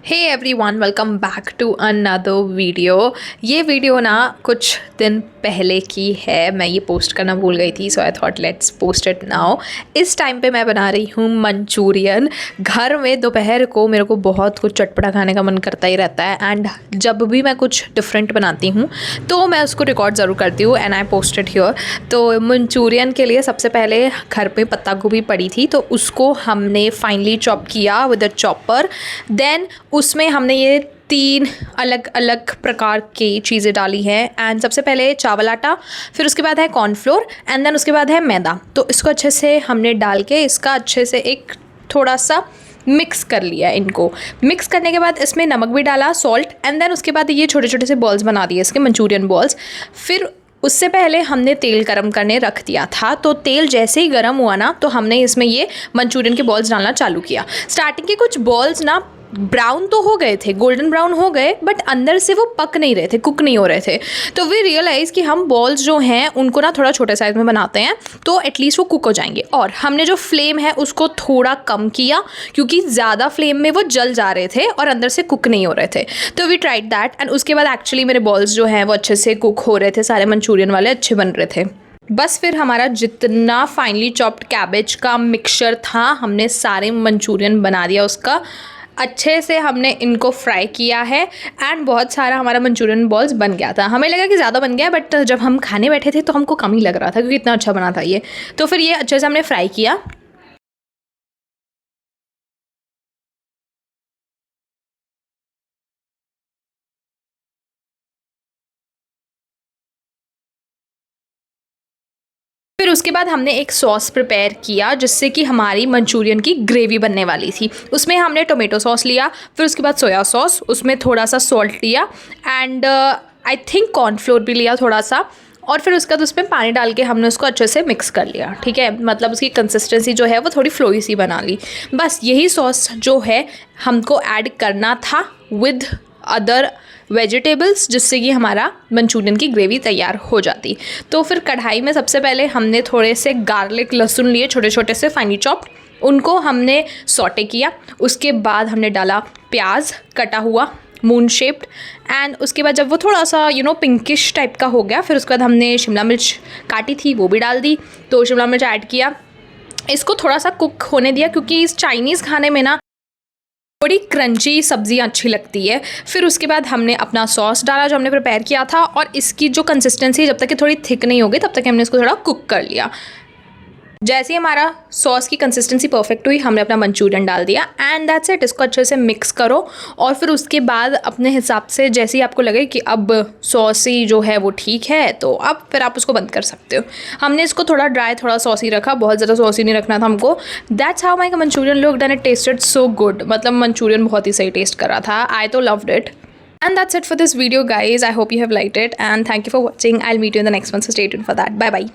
Hey everyone, welcome back to another video. ये video ना कुछ दिन पहले की है, मैं ये पोस्ट करना भूल गई थी, so I thought let's post it now. इस टाइम पे मैं बना रही हूँ मंचूरियन। घर में दोपहर को मेरे को बहुत कुछ चटपटा खाने का मन करता ही रहता है, एंड जब भी मैं कुछ डिफरेंट बनाती हूँ तो मैं उसको रिकॉर्ड ज़रूर करती हूँ एंड आई पोस्टेड हियर। तो मंचूरियन के लिए सबसे पहले घर पे पत्ता गोभी पड़ी थी, तो उसको हमने फाइनली चॉप किया विद अ चॉपर। देन उसमें हमने ये 3 अलग अलग प्रकार की चीज़ें डाली हैं। एंड सबसे पहले चावल आटा, फिर उसके बाद है कॉर्नफ्लोर, एंड देन उसके बाद है मैदा। तो इसको अच्छे से हमने डाल के इसका अच्छे से एक थोड़ा सा मिक्स कर लिया। इनको मिक्स करने के बाद इसमें नमक भी डाला, सॉल्ट, एंड देन उसके बाद ये छोटे छोटे से बॉल्स बना दिए इसके, मंचूरियन बॉल्स। फिर उससे पहले हमने तेल गरम करने रख दिया था, तो तेल जैसे ही गरम हुआ ना, तो हमने इसमें ये मंचूरियन के बॉल्स डालना चालू किया। स्टार्टिंग के कुछ बॉल्स ना ब्राउन तो हो गए थे, गोल्डन ब्राउन हो गए, बट अंदर से वो पक नहीं रहे थे, कुक नहीं हो रहे थे। तो वी रियलाइज़ कि हम बॉल्स जो हैं उनको ना थोड़ा छोटे साइज़ में बनाते हैं तो एटलीस्ट वो कुक हो जाएंगे। और हमने जो फ्लेम है उसको थोड़ा कम किया, क्योंकि ज़्यादा फ्लेम में वो जल जा रहे थे और अंदर से कुक नहीं हो रहे थे। तो वी ट्राइड दैट, एंड उसके बाद एक्चुअली मेरे बॉल्स जो हैं वो अच्छे से कुक हो रहे थे, सारे मंचूरियन वाले अच्छे बन रहे थे। बस फिर हमारा जितना फाइनली चॉप्ड कैबेज का मिक्सचर था, हमने सारे मंचूरियन बना दिया उसका। अच्छे से हमने इनको फ्राई किया है एंड बहुत सारा हमारा मंचूरियन बॉल्स बन गया था। हमें लगा कि ज़्यादा बन गया, बट जब हम खाने बैठे थे तो हमको कम ही लग रहा था, क्योंकि इतना अच्छा बना था ये। तो फिर ये अच्छे से हमने फ्राई किया। फिर उसके बाद हमने एक सॉस प्रिपेयर किया, जिससे कि हमारी मंचूरियन की ग्रेवी बनने वाली थी। उसमें हमने टोमेटो सॉस लिया, फिर उसके बाद सोया सॉस, उसमें थोड़ा सा सॉल्ट लिया, एंड आई थिंक कॉर्नफ्लोर भी लिया थोड़ा सा। और फिर उसके बाद उसमें पानी डाल के हमने उसको अच्छे से मिक्स कर लिया। ठीक है, मतलब उसकी कंसिस्टेंसी जो है वो थोड़ी फ्लोई सी बना ली। बस यही सॉस जो है हमको ऐड करना था विद अदर वेजिटेबल्स, जिससे कि हमारा मंचूरियन की ग्रेवी तैयार हो जाती। तो फिर कढ़ाई में सबसे पहले हमने थोड़े से गार्लिक लहसुन लिए, छोटे छोटे से फाइनली चॉप्ड, उनको हमने सॉटे किया। उसके बाद हमने डाला प्याज कटा हुआ मून शेप्ड, एंड उसके बाद जब वो थोड़ा सा पिंकिश टाइप का हो गया, फिर उसके बाद हमने शिमला मिर्च काटी थी वो भी डाल दी। तो शिमला मिर्च ऐड किया, इसको थोड़ा सा कुक होने दिया, क्योंकि इस चाइनीज़ खाने में ना थोड़ी क्रंची सब्जियाँ अच्छी लगती है। फिर उसके बाद हमने अपना सॉस डाला जो हमने प्रिपेयर किया था, और इसकी जो कंसिस्टेंसी जब तक कि थोड़ी थिक नहीं होगी तब तक हमने इसको थोड़ा कुक कर लिया। जैसे ही हमारा सॉस की कंसिस्टेंसी परफेक्ट हुई, हमने अपना मंचूरियन डाल दिया, एंड दैट्स इट। इसको अच्छे से मिक्स करो, और फिर उसके बाद अपने हिसाब से जैसे ही आपको लगे कि अब सॉसी जो है वो ठीक है, तो अब फिर आप उसको बंद कर सकते हो। हमने इसको थोड़ा ड्राई थोड़ा सॉसी रखा, बहुत ज़्यादा सॉसी नहीं रखना था हमको। That's how my Manchurian looked and it tested so good. मतलब मंचूरियन बहुत ही सही टेस्ट कर रहा था, आई तो loved it. And that's it for this video, guys. I hope you have liked it, and thank you for watching. I'll meet you in the next one, so stay tuned for that. Bye bye.